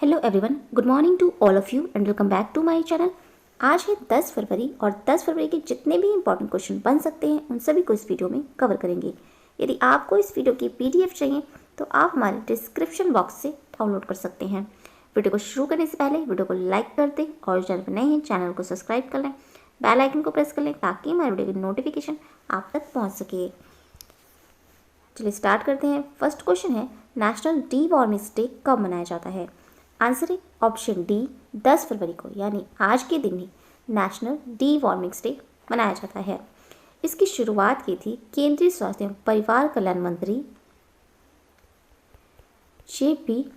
Hello everyone, good morning to all of you and welcome back to my channel. आज है 10 फरवरी और 10 फरवरी के जितने भी इंपॉर्टेंट क्वेश्चन बन सकते हैं उन सभी को इस वीडियो में कवर करेंगे। यदि आपको इस वीडियो की पीडीएफ चाहिए तो आप हमारे डिस्क्रिप्शन बॉक्स से डाउनलोड कर सकते हैं। वीडियो को शुरू करने से पहले वीडियो को लाइक कर दें और चैनल पर नए हैं चैनल को सब्सक्राइब कर लें, बेल आइकन को प्रेस कर लें ताकि हमारे वीडियो की नोटिफिकेशन आप तक पहुँच सके। चलिए स्टार्ट करते हैं। फर्स्ट क्वेश्चन है, नेशनल डी वार्मिंग डे कब मनाया जाता है? आंसर है ऑप्शन डी, 10 फरवरी को, यानी आज के दिन ही नेशनल डी वार्मिंग डे मनाया जाता है। इसकी शुरुआत की थी केंद्रीय स्वास्थ्य एवं परिवार कल्याण मंत्री जे.पी.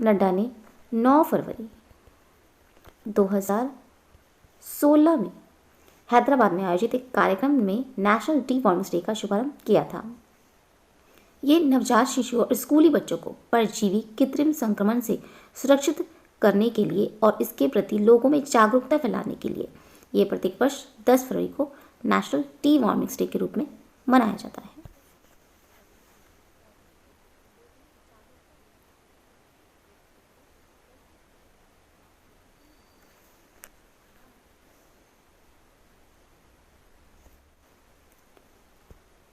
नड्डा ने 9 फरवरी 2016 में हैदराबाद में आयोजित एक कार्यक्रम में नेशनल डी वार्मिंग डे का शुभारंभ किया था। ये नवजात शिशुओं और स्कूली बच्चों को परजीवी कृत्रिम संक्रमण से सुरक्षित करने के लिए और इसके प्रति लोगों में जागरूकता फैलाने के लिए ये प्रत्येक वर्ष 10 फरवरी को नेशनल डी वार्मिंग डे के रूप में मनाया जाता है।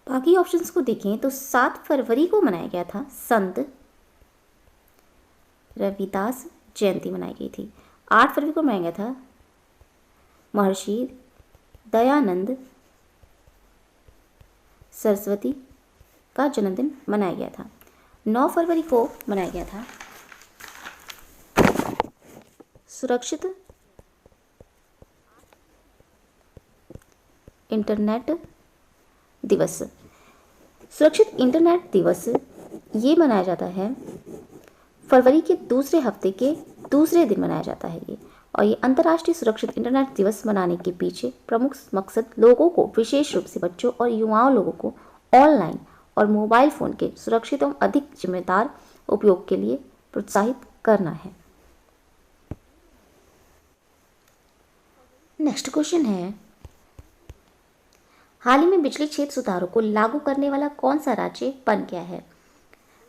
बाकी ऑप्शंस को देखें तो 7 फरवरी को मनाया गया था संत रविदास जयंती मनाई गई थी। 8 फरवरी को मनाया गया था महर्षि दयानंद सरस्वती का जन्मदिन मनाया गया था। 9 फरवरी को मनाया गया था सुरक्षित इंटरनेट दिवस। सुरक्षित इंटरनेट दिवस ये मनाया जाता है फरवरी के दूसरे हफ्ते के दूसरे दिन मनाया जाता है ये। और ये अंतर्राष्ट्रीय सुरक्षित इंटरनेट दिवस मनाने के पीछे प्रमुख मकसद लोगों को, विशेष रूप से बच्चों और युवाओं लोगों को ऑनलाइन और मोबाइल फ़ोन के सुरक्षित एवं अधिक जिम्मेदार उपयोग के लिए प्रोत्साहित करना है। नेक्स्ट क्वेश्चन है, हाल ही में बिजली क्षेत्र सुधारों को लागू करने वाला कौन सा राज्य बन गया है?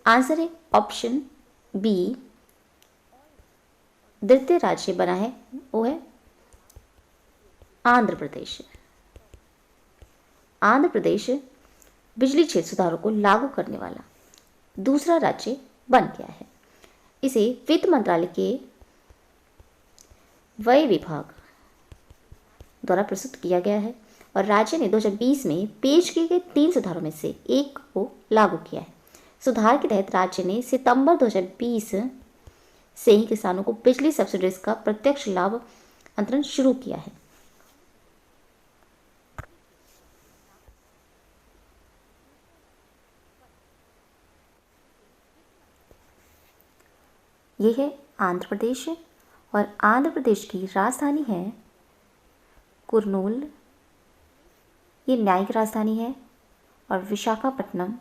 आंसर है ऑप्शन बी, द्वितीय राज्य बना है वो है आंध्र प्रदेश। आंध्र प्रदेश बिजली क्षेत्र सुधारों को लागू करने वाला दूसरा राज्य बन गया है। इसे वित्त मंत्रालय के व्यय विभाग द्वारा प्रस्तुत किया गया है और राज्य ने 2020 में पेश किए गए 3 सुधारों में से एक को लागू किया है। सुधार के तहत राज्य ने सितंबर 2020 से ही किसानों को बिजली सब्सिडीज का प्रत्यक्ष लाभ अंतरण शुरू किया है। यह है आंध्र प्रदेश और आंध्र प्रदेश की राजधानी है कुर्नूल। ये न्यायिक राजधानी है। और विशाखापट्टनम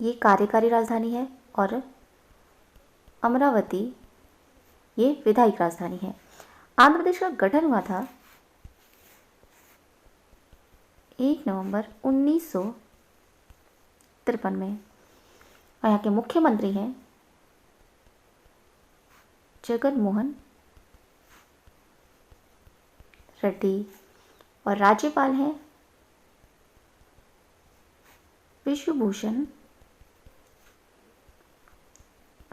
ये कार्यकारी राजधानी है और अमरावती ये विधायिक राजधानी है। आंध्र प्रदेश का गठन हुआ था 1 नवंबर 1953 में और यहाँ के मुख्यमंत्री हैं जगन मोहन रेड्डी और राज्यपाल हैं विश्वभूषण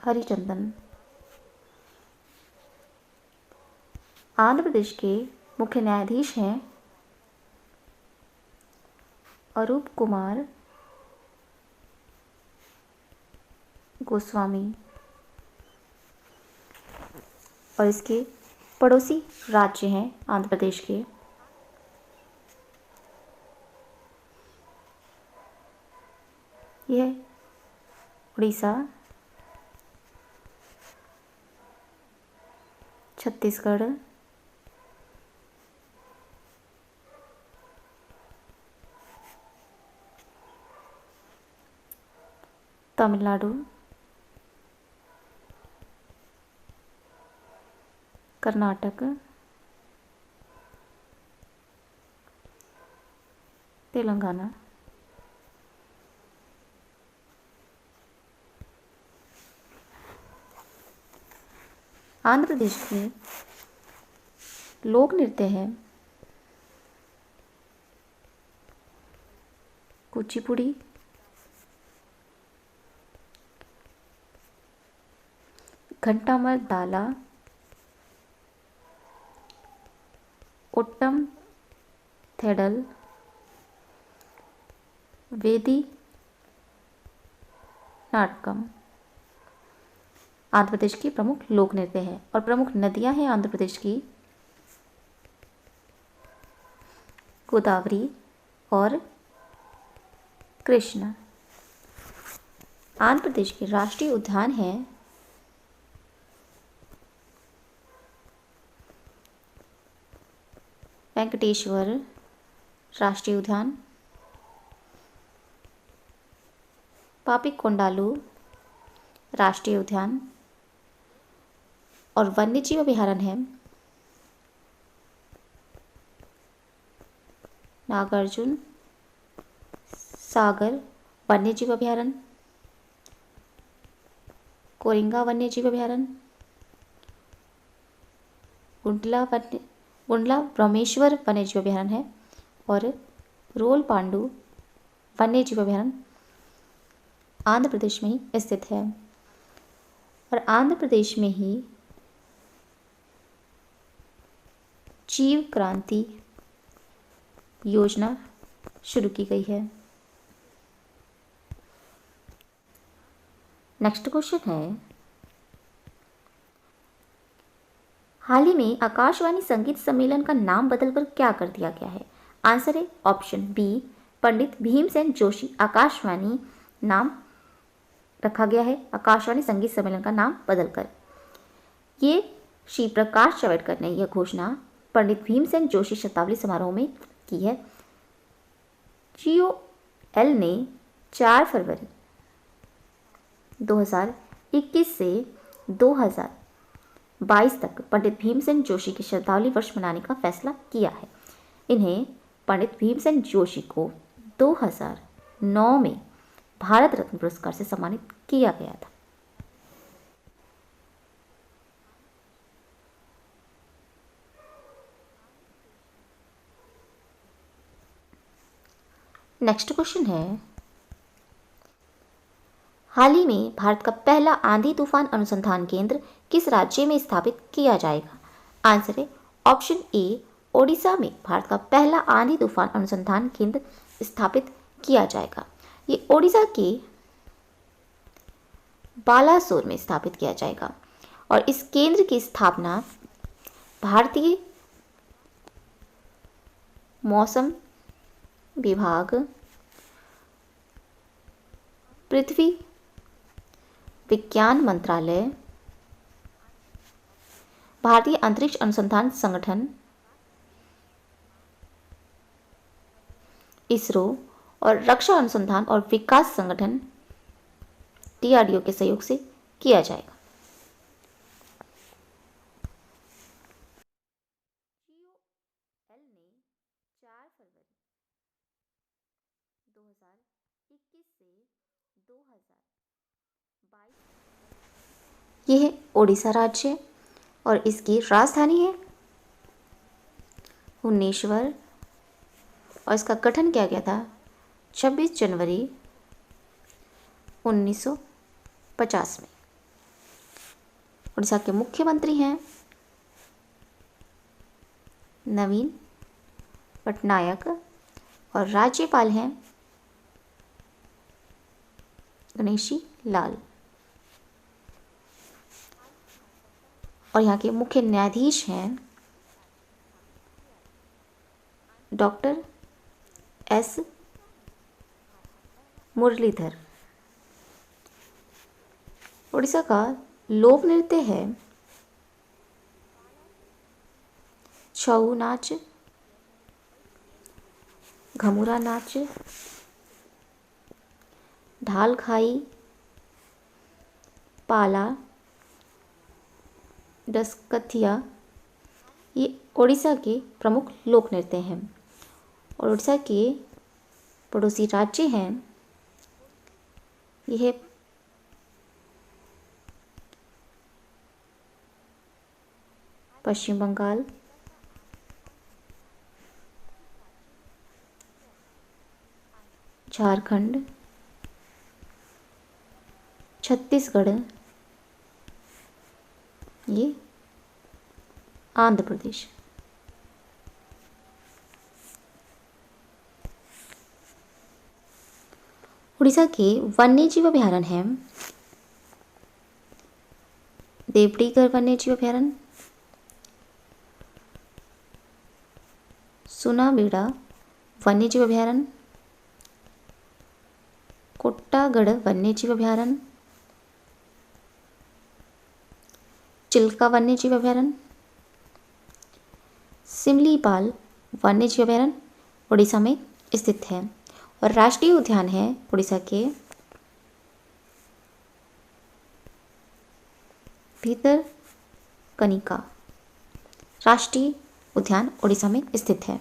हरिचंदन। आंध्र प्रदेश के मुख्य न्यायाधीश हैं अरूप कुमार गोस्वामी और इसके पड़ोसी राज्य हैं आंध्र प्रदेश के यह उड़ीसा, छत्तीसगढ़, तमिलनाडु, कर्नाटक, तेलंगाना, आंध्र प्रदेश के लोक नृत्य है कुचिपुड़ी, घंटामर दाला, ओट्टम थेडल, वेदी नाटकम। आंध्र प्रदेश की प्रमुख लोक नृत्य है। और प्रमुख नदियां हैं आंध्र प्रदेश की गोदावरी और कृष्णा। आंध्र प्रदेश के राष्ट्रीय उद्यान हैं वेंकटेश्वर राष्ट्रीय उद्यान, पापीकोंडालू राष्ट्रीय उद्यान, और वन्यजीव अभयारण्य है नागार्जुन सागर वन्यजीव अभयारण्य, कोरिंगा वन्यजीव अभयारण्य, गुंडला ब्रह्मेश्वर वन्यजीव अभयारण्य है, और रोल पांडू वन्यजीव अभयारण्य आंध्र प्रदेश में ही स्थित है। और आंध्र प्रदेश में ही जीव क्रांति योजना शुरू की गई है। नेक्स्ट क्वेश्चन है, हाल ही में आकाशवाणी संगीत सम्मेलन का नाम बदलकर क्या कर दिया गया है? आंसर है ऑप्शन बी, पंडित भीमसेन जोशी आकाशवाणी नाम रखा गया है। आकाशवाणी संगीत सम्मेलन का नाम बदलकर। ये श्री प्रकाश जावड़ेकर ने यह घोषणा पंडित भीमसेन जोशी शताब्दी समारोह में की है। GOL ने 4 फरवरी 2021 से 2022 तक पंडित भीमसेन जोशी के शताब्दी वर्ष मनाने का फैसला किया है। इन्हें पंडित भीमसेन जोशी को 2009 में भारत रत्न पुरस्कार से सम्मानित किया गया था। नेक्स्ट क्वेश्चन है, हाल ही में भारत का पहला आंधी तूफान अनुसंधान केंद्र किस राज्य में स्थापित किया जाएगा? आंसर है ऑप्शन ए, ओडिशा में भारत का पहला आंधी तूफान अनुसंधान केंद्र स्थापित किया जाएगा। ये ओडिशा के बालासोर में स्थापित किया जाएगा। और इस केंद्र की स्थापना भारतीय मौसम विभाग, पृथ्वी विज्ञान मंत्रालय, भारतीय अंतरिक्ष अनुसंधान संगठन इसरो और रक्षा अनुसंधान और विकास संगठन DRDO के सहयोग से किया जाएगा। GOL ने 4 फरवरी 2021 से 2022 यह है ओडिशा राज्य और इसकी राजधानी है भुवनेश्वर। और इसका गठन किया गया था 26 जनवरी 1950 में। उड़ीसा के मुख्यमंत्री हैं नवीन पटनायक और राज्यपाल हैं गणेशी लाल। और यहाँ के मुख्य न्यायाधीश हैं डॉक्टर S मुरलीधर। उड़ीसा का लोक नृत्य है छऊ नाच, घमुरा नाच, ढाल खाई, पाला, डसकथिया। ये उड़ीसा के प्रमुख लोक नृत्य हैं। और उड़ीसा के पड़ोसी राज्य हैं यह पश्चिम बंगाल, झारखंड, छत्तीसगढ़, ये आंध्र प्रदेश। उड़ीसा के वन्य जीव अभयारण्य हैं देवडीगर वन्य जीव अभयारण्य, सुनाबेड़ा वन्य जीव अभयारण्य, कोट्टागढ़ वन्य जीव अभयारण्य, चिल्का वन्य जीव अभयारण्य, सिमलीपाल वन्य जीव अभयारण्य उड़ीसा में स्थित है। और राष्ट्रीय उद्यान है उड़ीसा के भितरकनिका राष्ट्रीय उद्यान उड़ीसा में स्थित है।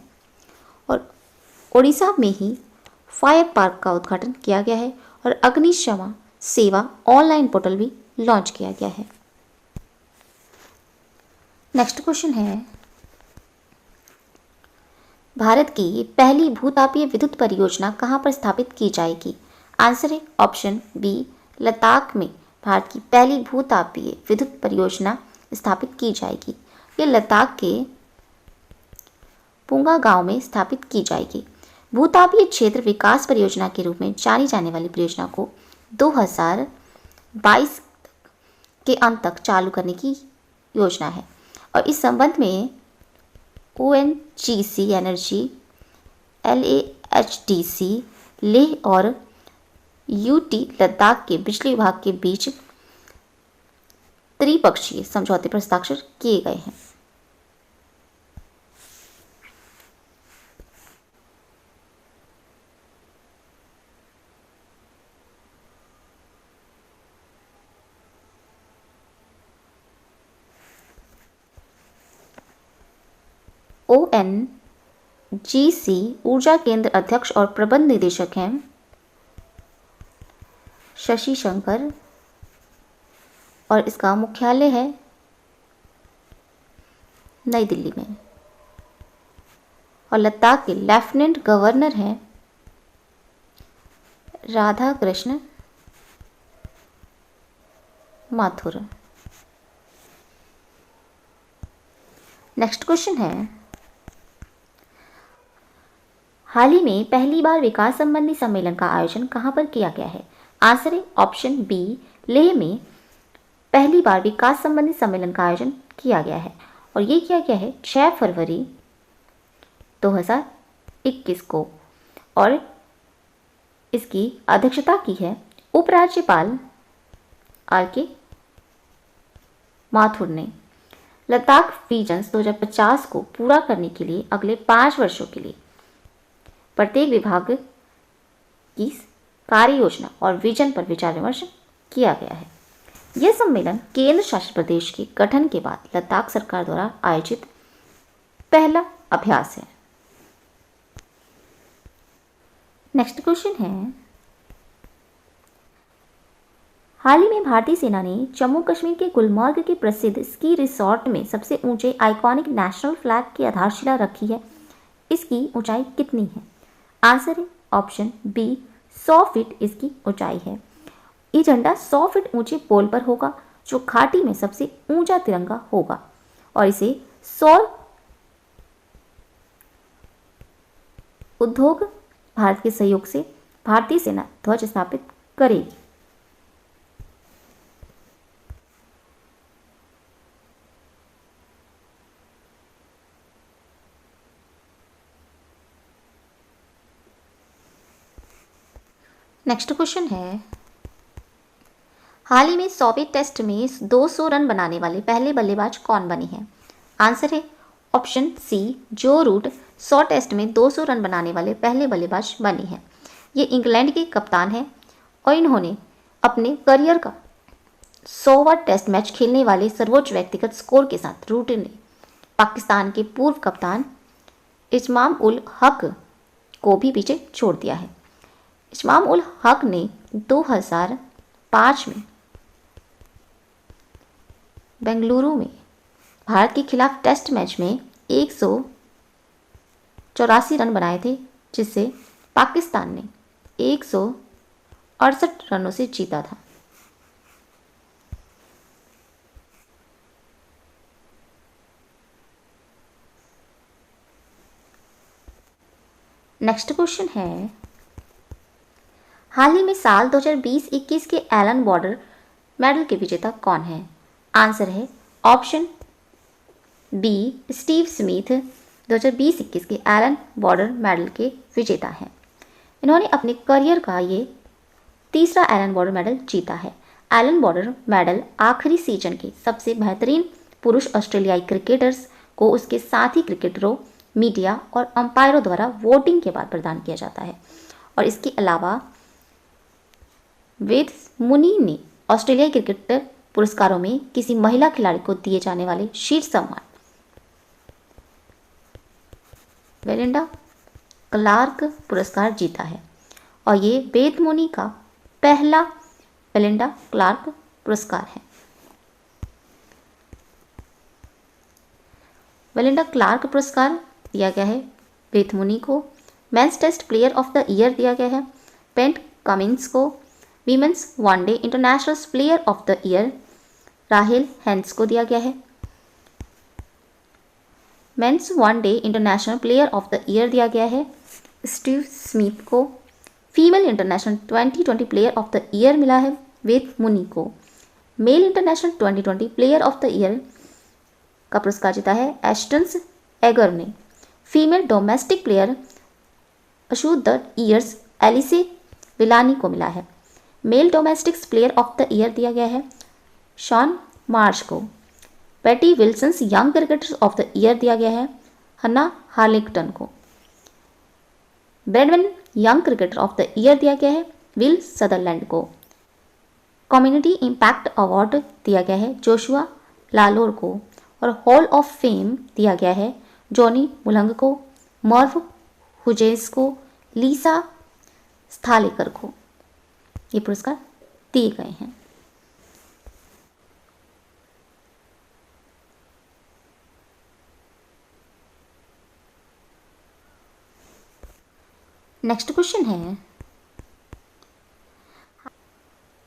और उड़ीसा में ही फायर पार्क का उद्घाटन किया गया है और अग्निशमन सेवा ऑनलाइन पोर्टल भी लॉन्च किया गया है। नेक्स्ट क्वेश्चन है, भारत की पहली भूतापीय विद्युत परियोजना कहाँ पर स्थापित की जाएगी? आंसर है ऑप्शन बी, लद्दाख में भारत की पहली भूतापीय विद्युत परियोजना स्थापित की जाएगी। ये लद्दाख के पुंगा गांव में स्थापित की जाएगी। भूतापीय क्षेत्र विकास परियोजना के रूप में जानी जाने वाली परियोजना को 2022 के अंत तक चालू करने की योजना है। और इस संबंध में ONGC एनर्जी, LAHDC लेह और UT लद्दाख के बिजली विभाग के बीच त्रिपक्षीय समझौते पर हस्ताक्षर किए गए हैं। ONGC ऊर्जा केंद्र अध्यक्ष और प्रबंध निदेशक हैं शशि शंकर और इसका मुख्यालय है नई दिल्ली में। और लद्दाख के लेफ्टिनेंट गवर्नर हैं राधा कृष्ण माथुर। नेक्स्ट क्वेश्चन है, हाल ही में पहली बार विकास संबंधी सम्मेलन का आयोजन कहां पर किया गया है? आंसर है ऑप्शन बी, लेह में पहली बार विकास संबंधी सम्मेलन का आयोजन किया गया है। और ये किया गया है 6 फरवरी 2021 को। और इसकी अध्यक्षता की है उपराज्यपाल RK माथुर ने। लद्दाख विजन्स 2050 को पूरा करने के लिए अगले 5 वर्षों के लिए प्रत्येक विभाग की कार्य योजना और विजन पर विचार विमर्श किया गया है। यह सम्मेलन केंद्र शासित प्रदेश के गठन के बाद लद्दाख सरकार द्वारा आयोजित पहला अभ्यास है। नेक्स्ट क्वेश्चन है, हाल ही में भारतीय सेना ने जम्मू कश्मीर के गुलमर्ग के प्रसिद्ध स्की रिसॉर्ट में सबसे ऊंचे आइकॉनिक नेशनल फ्लैग की आधारशिला रखी है। इसकी ऊंचाई कितनी है? आंसर है ऑप्शन बी, 100 फीट इसकी ऊंचाई है। ये झंडा 100 फीट ऊंचे पोल पर होगा जो घाटी में सबसे ऊंचा तिरंगा होगा। और इसे सौर उद्योग भारत के सहयोग से भारतीय सेना ध्वज स्थापित करेगी। नेक्स्ट क्वेश्चन है, हाल ही में 100वें टेस्ट में 200 रन बनाने वाले पहले बल्लेबाज कौन बने हैं? आंसर है ऑप्शन सी, जो रूट 100 टेस्ट में 200 रन बनाने वाले पहले बल्लेबाज बने हैं। ये इंग्लैंड के कप्तान हैं और इन्होंने अपने करियर का 100वां टेस्ट मैच खेलने वाले सर्वोच्च व्यक्तिगत स्कोर के साथ रूट ने पाकिस्तान के पूर्व कप्तान इमाम उल हक को भी पीछे छोड़ दिया है। इमाम उल हक ने 2005 में बेंगलुरु में भारत के खिलाफ टेस्ट मैच में 184 रन बनाए थे, जिससे पाकिस्तान ने 168 रनों से जीता था। नेक्स्ट क्वेश्चन है, हाल ही में साल 2020-21 के एलन बॉर्डर मेडल के विजेता कौन है? आंसर है ऑप्शन बी स्टीव स्मिथ 2020-21 के एलन बॉर्डर मेडल के विजेता हैं। इन्होंने अपने करियर का ये तीसरा एलन बॉर्डर मेडल जीता है। एलन बॉर्डर मेडल आखिरी सीजन के सबसे बेहतरीन पुरुष ऑस्ट्रेलियाई क्रिकेटर्स को उसके साथी क्रिकेटरों, मीडिया और अंपायरों द्वारा वोटिंग के बाद प्रदान किया जाता है। और इसके अलावा वेद मुनि ने ऑस्ट्रेलियाई क्रिकेट पुरस्कारों में किसी महिला खिलाड़ी को दिए जाने वाले शीर्ष सम्मान बेलिंडा क्लार्क पुरस्कार जीता है। और ये वेद मुनि का पहला बेलिंडा क्लार्क पुरस्कार है। बेलिंडा क्लार्क पुरस्कार दिया गया है वेद मुनि को। Men's test player of the year दिया गया है पेट कमिंस को। Women's one day international player of the year राहेल हेंस को दिया गया है। Men's one day international player of the year दिया गया है स्टीव स्मिथ को। Female international 2020 player of the year मिला है वेद मुनि को। Male international 2020 player of the year का पुरस्कार जीता है एस्टन्स एगर ने। फीमेल डोमेस्टिक प्लेयर अशू द ईयर्स एलिसे विलानी को मिला है। Male domestics player of the year दिया गया है शॉन मार्श को। Betty Wilson's young cricketers of the year दिया गया है हन्ना हार्लिंगटन को। Bradman young cricketer of the year दिया गया है विल सदरलैंड को। कम्युनिटी इम्पैक्ट अवार्ड दिया गया है जोशुआ लालोर को। और हॉल ऑफ फेम दिया गया है जॉनी मुलंग को, मर्व हुजेस को, लीसा स्थालेकर को। ये पुरस्कार दिए गए हैं। नेक्स्ट क्वेश्चन है,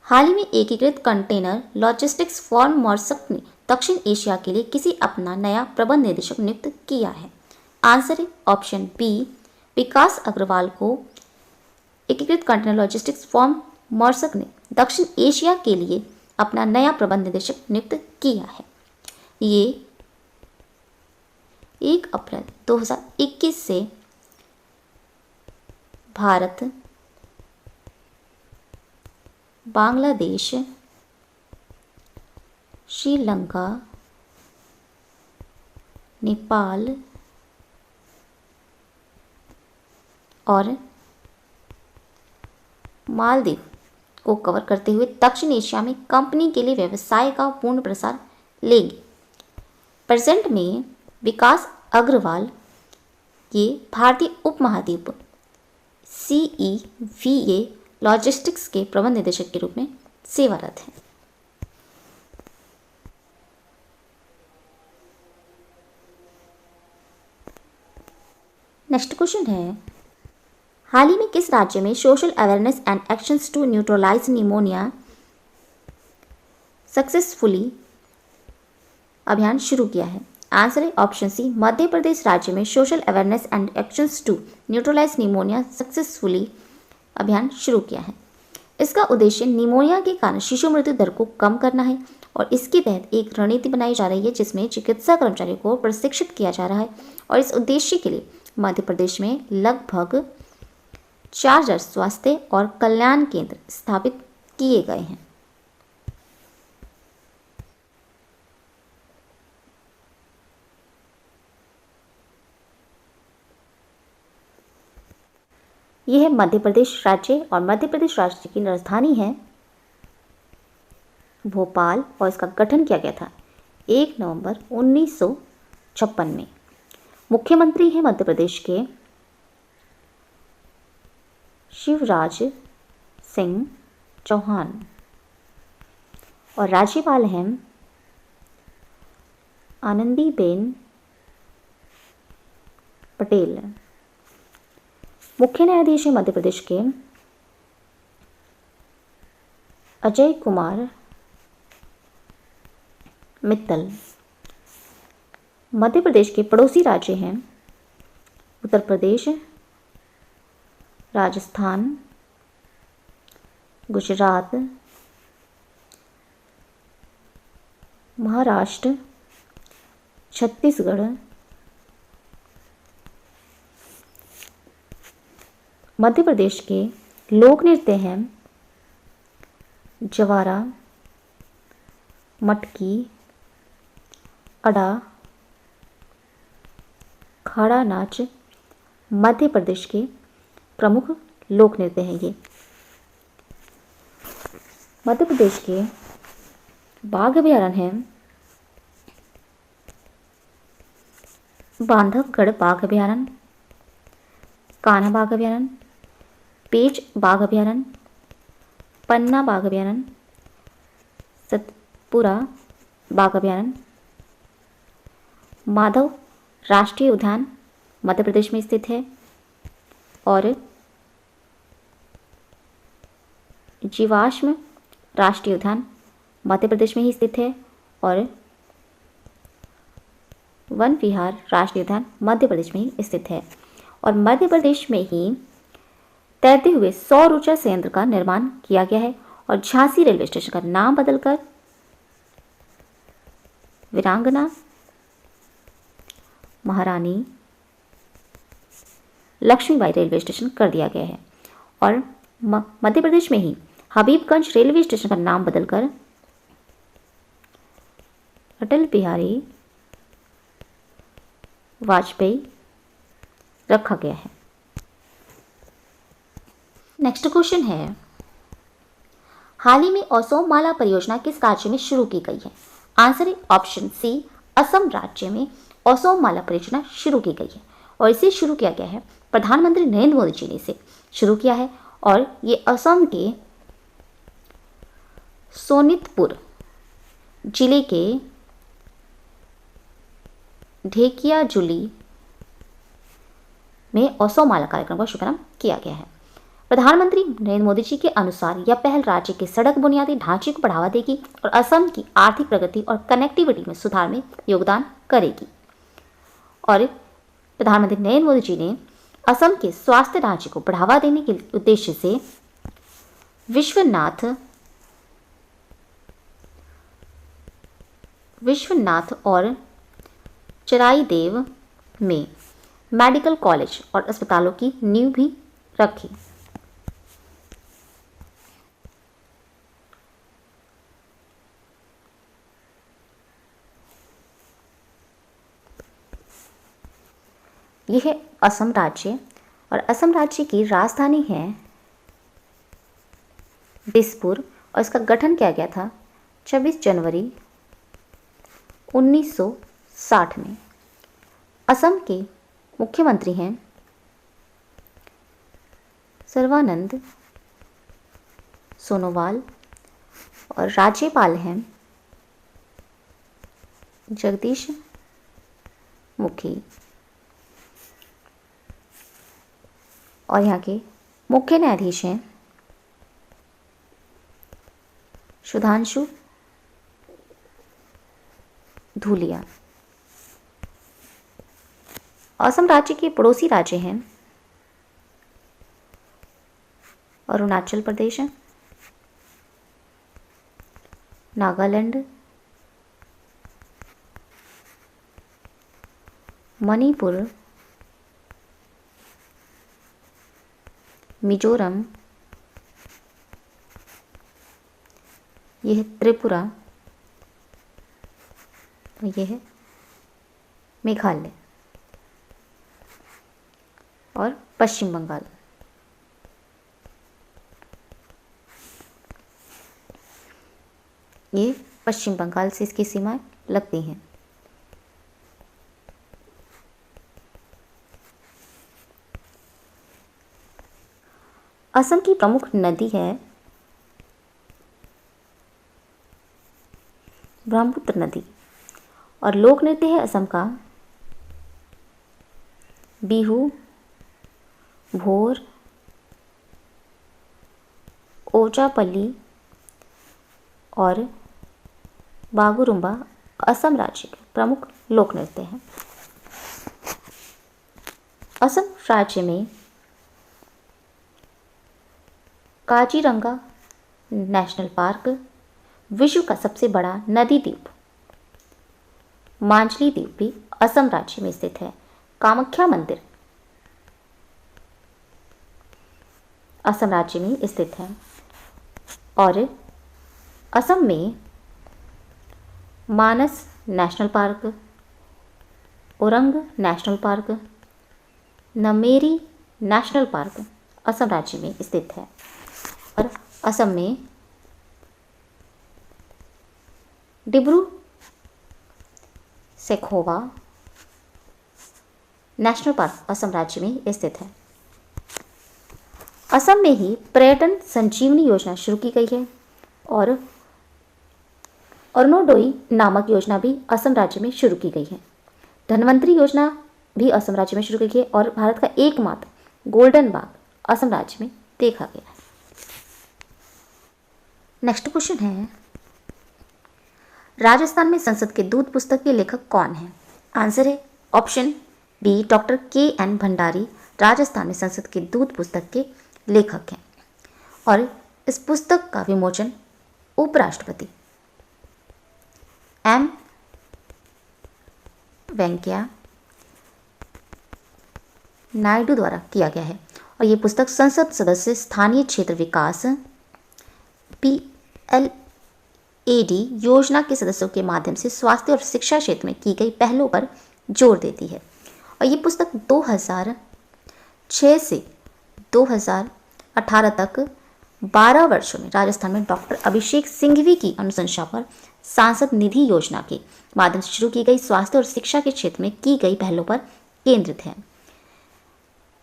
हाल ही में एकीकृत कंटेनर लॉजिस्टिक्स फर्म मर्सक ने दक्षिण एशिया के लिए किसी अपना नया प्रबंध निदेशक नियुक्त किया है। आंसर है ऑप्शन बी विकास अग्रवाल को। एकीकृत कंटेनर लॉजिस्टिक्स फर्म मर्सक ने दक्षिण एशिया के लिए अपना नया प्रबंध निदेशक नियुक्त किया है। ये 1 अप्रैल 2021 से भारत, बांग्लादेश, श्रीलंका, नेपाल और मालदीव को कवर करते हुए दक्षिण एशिया में कंपनी के लिए व्यवसाय का पूर्ण प्रसार लेंगे। प्रेजेंट में विकास अग्रवाल ये भारतीय उपमहाद्वीप CEVA लॉजिस्टिक्स के प्रबंध निदेशक के रूप में सेवारत हैं। नेक्स्ट क्वेश्चन है, हाल ही में किस राज्य में social awareness and actions to neutralise pneumonia successfully अभियान शुरू किया है? आंसर है ऑप्शन सी मध्य प्रदेश राज्य में social awareness and actions to neutralise pneumonia successfully अभियान शुरू किया है। इसका उद्देश्य निमोनिया के कारण शिशु मृत्यु दर को कम करना है और इसके तहत एक रणनीति बनाई जा रही है जिसमें चिकित्सा कर्मचारियों को प्रशिक्षित किया जा रहा है। और इस उद्देश्य के लिए मध्य प्रदेश में लगभग 4000 स्वास्थ्य और कल्याण केंद्र स्थापित किए गए हैं। यह है मध्य प्रदेश राज्य और मध्य प्रदेश राज्य की राजधानी है भोपाल और इसका गठन किया गया था 1 नवंबर 1956 में। मुख्यमंत्री हैं मध्य प्रदेश के शिवराज सिंह चौहान और राज्यपाल हैं आनंदीबेन पटेल। मुख्य न्यायाधीश हैं मध्य प्रदेश के अजय कुमार मित्तल। मध्य प्रदेश के पड़ोसी राज्य हैं उत्तर प्रदेश, राजस्थान, गुजरात, महाराष्ट्र, छत्तीसगढ़। मध्य प्रदेश के लोक नृत्य हैं जवारा, मटकी, अड़ा, खाड़ा नाच मध्य प्रदेश के प्रमुख लोक नृत्य हैं ये। मध्य प्रदेश के बाघ अभयारण्य हैं बांधवगढ़ बाघ अभयारण्य, कान्हा बाघ अभयारण्य, पेंच बाघ अभयारण्य, पन्ना बाघ अभयारण्य, सतपुरा बाघ अभयारण्य। माधव राष्ट्रीय उद्यान मध्य प्रदेश में स्थित है और जीवाश्म राष्ट्रीय उद्यान मध्य प्रदेश में ही स्थित है और वन विहार राष्ट्रीय उद्यान मध्य प्रदेश में ही स्थित है। और मध्य प्रदेश में ही तैरते हुए सौर ऊर्जा संयंत्र का निर्माण किया गया है और झांसी रेलवे स्टेशन का नाम बदलकर वीरांगना महारानी लक्ष्मीबाई रेलवे स्टेशन कर दिया गया है। और मध्य प्रदेश में ही हबीबगंज रेलवे स्टेशन का नाम बदलकर अटल बिहारी वाजपेयी रखा गया है। नेक्स्ट क्वेश्चन है, हाल ही में असम माला परियोजना किस राज्य में शुरू की गई है? आंसर है ऑप्शन सी, असम राज्य में असम माला परियोजना शुरू की गई है और इसे शुरू किया गया है प्रधानमंत्री नरेंद्र मोदी जी ने इसे शुरू किया है और ये असम के सोनितपुर जिले के ढेकियाजुली में असम माला कार्यक्रम का शुभारंभ किया गया है। प्रधानमंत्री नरेंद्र मोदी जी के अनुसार यह पहल राज्य के सड़क बुनियादी ढांचे को बढ़ावा देगी और असम की आर्थिक प्रगति और कनेक्टिविटी में सुधार में योगदान करेगी। और प्रधानमंत्री नरेंद्र मोदी जी ने असम के स्वास्थ्य ढांचे को बढ़ावा देने के उद्देश्य से विश्वनाथ और चराईदेव में मेडिकल कॉलेज और अस्पतालों की नींव भी रखी। यह है असम राज्य और असम राज्य की राजधानी है दिसपुर और इसका गठन किया गया था 26 जनवरी 1960 में। असम के मुख्यमंत्री हैं सर्बानंद सोनोवाल और राज्यपाल हैं जगदीश मुखी। और यहाँ के मुख्य न्यायाधीश हैं सुधांशु धूलिया। असम राज्य के पड़ोसी राज्य हैं अरुणाचल प्रदेश, नागालैंड, मणिपुर, मिजोरम, यह त्रिपुरा और यह है मेघालय और पश्चिम बंगाल। ये पश्चिम बंगाल से इसकी सीमाएं लगती हैं। असम की प्रमुख नदी है ब्रह्मपुत्र नदी और लोक नृत्य है असम का बिहू, भोर, ओचापल्ली और बागुरुम्बा असम राज्य के प्रमुख लोक नृत्य हैं। असम राज्य में काजीरंगा नेशनल पार्क, विश्व का सबसे बड़ा नदी द्वीप मांझली द्वीप भी असम राज्य में स्थित है। कामाख्या मंदिर असम राज्य में स्थित है। और असम में Manas national park, Orang national park, Nameri national park Assam राज्य में स्थित है। और असम में डिब्रू सेखोवा नेशनल पार्क असम राज्य में स्थित है। असम में ही पर्यटन संजीवनी योजना शुरू की गई है और अरुणोदय नामक योजना भी असम राज्य में शुरू की गई है। धन्वंतरी योजना भी असम राज्य में शुरू की गई है और भारत का एकमात्र गोल्डन बाग असम राज्य में देखा गया है। नेक्स्ट क्वेश्चन है, राजस्थान में संसद के दूत पुस्तक के लेखक कौन है? आंसर है ऑप्शन बी डॉक्टर के.एन. भंडारी राजस्थान में संसद के दूत पुस्तक के लेखक हैं। और इस पुस्तक का विमोचन उपराष्ट्रपति एम वेंकैया नायडू द्वारा किया गया है। और ये पुस्तक संसद सदस्य स्थानीय क्षेत्र विकास PLAD योजना के सदस्यों के माध्यम से स्वास्थ्य और शिक्षा क्षेत्र में की गई पहलों पर जोर देती है। और ये पुस्तक 2006 से 2018 तक 12 वर्षों में राजस्थान में डॉक्टर अभिषेक सिंघवी की अनुशंसा पर सांसद निधि योजना के माध्यम से शुरू की गई स्वास्थ्य और शिक्षा के क्षेत्र में की गई पहलों पर केंद्रित है।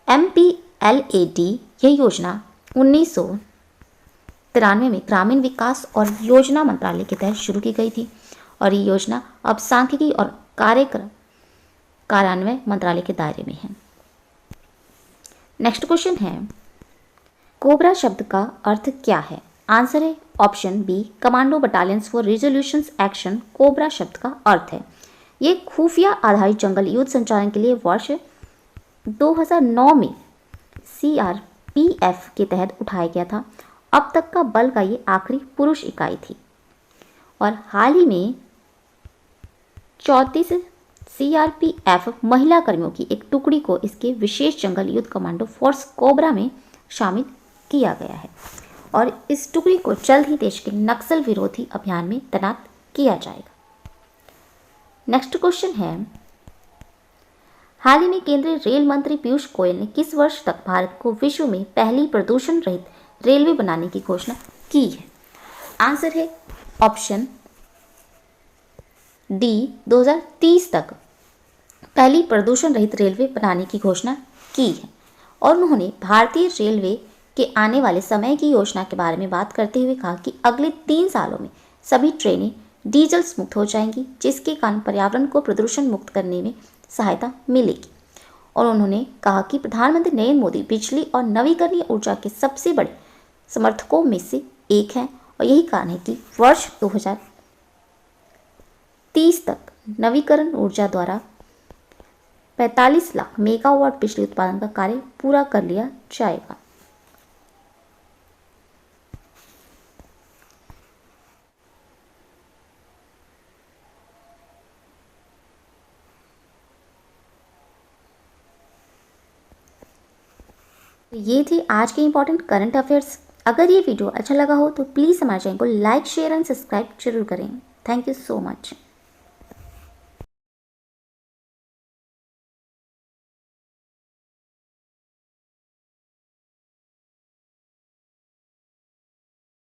MPLAD यह योजना 1993 में ग्रामीण विकास और योजना मंत्रालय के तहत शुरू की गई थी और ये योजना अब सांख्यिकी और कार्यान्वयन मंत्रालय के दायरे में है। नेक्स्ट क्वेश्चन है, कोबरा शब्द का अर्थ क्या है? आंसर है option B commando battalions for resolutions action. Cobra शब्द का अर्थ है ये खुफिया आधारित जंगल युद्ध संचालन के लिए वर्ष 2009 में CRPF के तहत उठाया गया था। अब तक का बल का ये आखिरी पुरुष इकाई थी और हाल ही में 34 CRPF महिला कर्मियों की एक टुकड़ी को इसके विशेष जंगल युद्ध कमांडो फोर्स कोबरा में शामिल किया गया है और इस टुकड़ी को जल्द ही देश के नक्सल विरोधी अभियान में तैनात किया जाएगा। नेक्स्ट क्वेश्चन है, हाल ही में केंद्रीय रेल मंत्री पीयूष गोयल ने किस वर्ष तक भारत को विश्व में पहली प्रदूषण रहित रेलवे बनाने की घोषणा की है? आंसर है ऑप्शन डी 2030 तक पहली प्रदूषण रहित रेलवे बनाने की घोषणा की है। और उन्होंने भारतीय रेलवे के आने वाले समय की योजना के बारे में बात करते हुए कहा कि अगले 3 सालों में सभी ट्रेनें डीजल मुक्त हो जाएंगी, जिसके कारण पर्यावरण को प्रदूषण मुक्त करने में सहायता मिलेगी। और उन्होंने कहा कि प्रधानमंत्री नरेंद्र मोदी बिजली और नवीकरणीय ऊर्जा के सबसे बड़े समर्थकों में से एक हैं और यही कारण है कि वर्ष 2030 तक नवीकरण ऊर्जा द्वारा 45 लाख मेगावाट बिजली उत्पादन का कार्य पूरा कर लिया जाएगा। ये थे आज के इंपॉर्टेंट करंट अफेयर्स। अगर ये वीडियो अच्छा लगा हो तो प्लीज़ हमारे चैनल को लाइक, शेयर एंड सब्सक्राइब जरूर करें। Thank you so much.